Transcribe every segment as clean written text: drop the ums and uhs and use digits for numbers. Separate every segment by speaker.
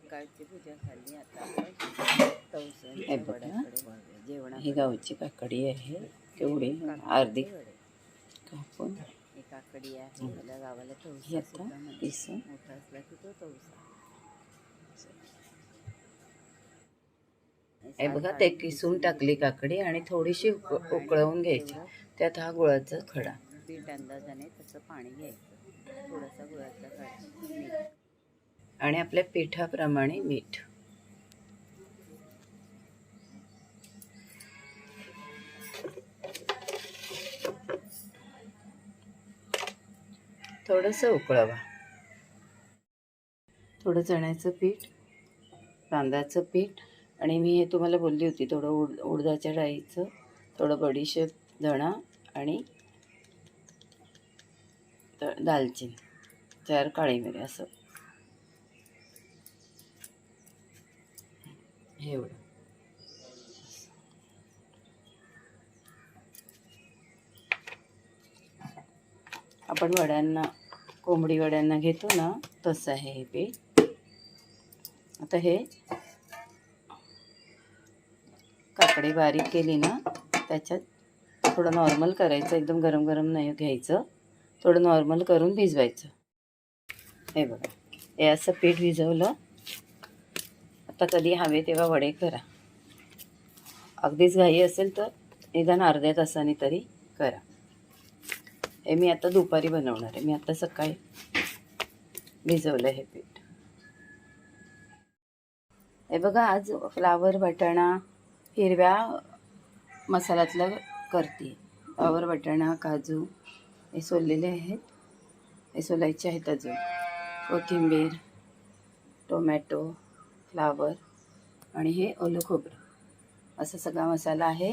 Speaker 1: सकाळची पूजा झाली. आता आपण तवसळीच्या वड्याकडे वळूया. जेवणा
Speaker 2: ही गावची काकडी आहे, केवढी अर्धी कापून.
Speaker 1: ही काकडी आहे, मला गावाला तवसा
Speaker 2: हे
Speaker 1: सुद्धा
Speaker 2: आता
Speaker 1: म्हणतात.
Speaker 2: किसून
Speaker 1: मोठा असला की तो तवसा.
Speaker 2: हे बघा, ते किसून टाकली काकडी आणि थोडीशी उकळवून घ्यायची. त्यात हा गुळाचा खडा,
Speaker 1: पीठ अंदाजाने तसं पाणी घ्यायचं, थोडासा गुळाचा खडा, मीठ
Speaker 2: आणि आपल्या पिठाप्रमाणे मीठ. थोडंसं उकळवा. थोडं चण्याचं पीठ, तांदळाचं पीठ, आणि मी हे तुम्हाला बोलली होती थोडं उडदाच्या डाळीचं, थोडं बडीशेप, धणा आणि दालचिनी, 4 काळी मिरी, असं हे एवढं. आपण वड्यांना, कोंबडी वड्यांना घेतो ना, तसं आहे हे पीठ. आता हे काकडी बारीक केली ना, त्याच्यात थोडं नॉर्मल करायचं, एकदम गरम गरम नाही घ्यायचं, थोडं नॉर्मल करून भिजवायचं. हे बघा, हे असं पीठ भिजवलं. आता कधी हवे तेव्हा वडे करा. अगदीच घाई असेल तर निदान अर्ध्या तासाने तरी करा. हे मी आता दुपारी बनवणार आहे. मी आता सकाळी भिजवलं हे पीठ. हे बघा, आज फ्लावर, वाटाणा, हिरव्या मसाल्यातलं करते. फ्लावर, वाटाणा, काजू हे सोललेले आहेत, हे सोलायचे आहेत अजून. कोथिंबीर, टोमॅटो, फ्लावर आणि हे ओलं खोबरं, असा सगळा मसाला आहे.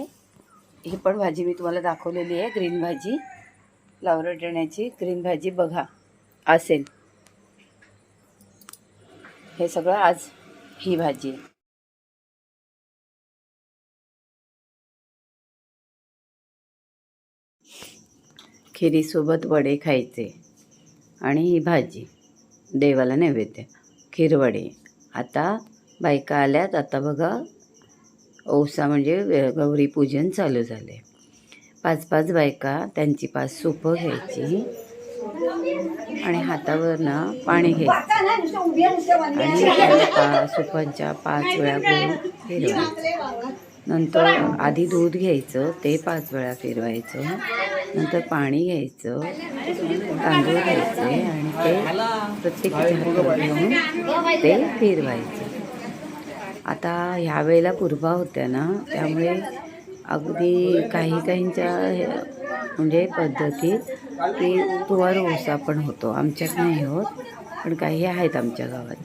Speaker 2: ही पण भाजी मी तुम्हाला दाखवलेली आहे, ग्रीन भाजी, फ्लावर वाटाण्याची ग्रीन भाजी बघा असेल. हे सगळं आज ही भाजी आहे. खिरीसोबत वडे खायचे आणि ही भाजी देवाला नैवेद्य, खीरवडे. आता बायका आल्यात. आता बघा, औसा म्हणजे गौरी पूजन चालू झाले. 5-5 बायका, त्यांची 5 सुपं घ्यायची आणि हातावर ना पाणी घ्यायचं आणि त्या सुपांच्या 5 वेळा गोल फिरवायचं. नंतर आधी दूध घ्यायचं, ते 5 वेळा फिरवायचं. नंतर पाणी घ्यायचं, तांदूळ घ्यायचे आणि ते प्रत्येकाच्या हातावर घेऊन ते फिरवायचं. आता ह्या वेळेला पूर्वा होत्या ना, त्यामुळे अगदी काहींच्या म्हणजे पद्धतीत की कुवार ओसा पण होतो. आमच्यात नाही होत, पण काही आहेत आमच्या गावात,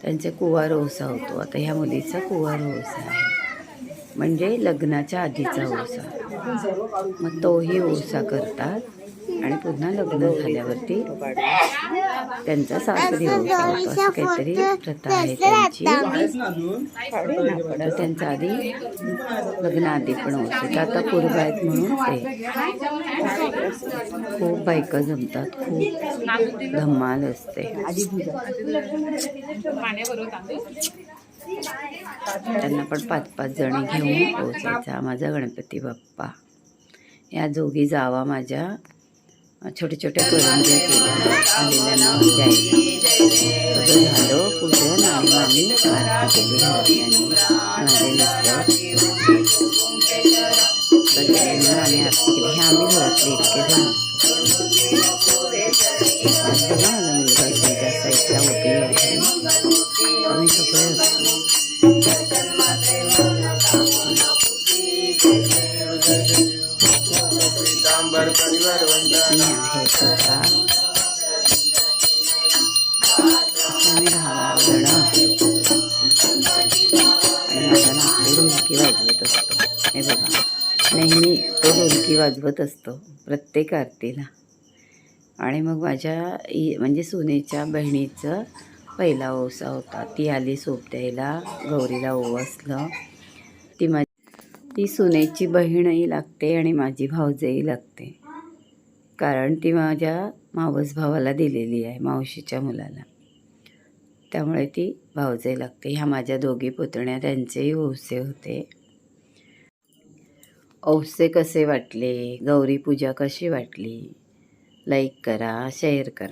Speaker 2: त्यांचे कुवार ओसा होतो. आता ह्या मुलीचा कुवार ओसा आहे, म्हणजे लग्नाच्या आधीचा ओसा. मग तोही ओसा करतात आणि पुन्हा लग्न झाल्यावरती त्यांचा सासरी ओसा होतो, असं काहीतरी प्रथा आहे त्यांची. त्यांच्या आधी, लग्नाआधी पण ओसा. आता पूर्व आहेत म्हणून ते खूप बायका जमतात, खूप धमाल असते. त्यांना पण 5-5 जणी घेऊन पोचायचा. माझा गणपती बाप्पा, या जोगी जावा माझ्या छोटे छोटे करून आलेल्यांना द्यायला. सगळं झालं पूजन आणि आम्ही आरती केली घरातल्यांनी. माझे मिस्टर सगळ्यांना आम्ही आरती केली. हे आम्ही घरातले इतके जण असतो ना. माझा मुलगा त्या साईडला उभी आहे, आम्ही सगळे असतो. मी आहे स्वतः, आम्ही 10-12 जण असतो आणि माझा नातू ढोलकी वाजवत असतो. हे बघा, नेहमी तो ढोलकी वाजवत असतो प्रत्येक आरतीला. आणि मग माझ्या म्हणजे सुनेच्या बहिणीचं पहिला ओसा होता. ती आली सोप द्यायला, गौरीला ओवासलं. ती सुनेची बहीणही लागते आणि माझी भावजही लागते, कारण ती माझ्या मावस भावाला दिलेली आहे, मावशीच्या मुलाला. त्यामुळे ती भाऊजाई लागते. ह्या माझ्या दोघी पुतण्या, त्यांचेही औसे होते. औसे कसे वाटले, गौरी पूजा कशी वाटली, लाईक करा, शेअर करा.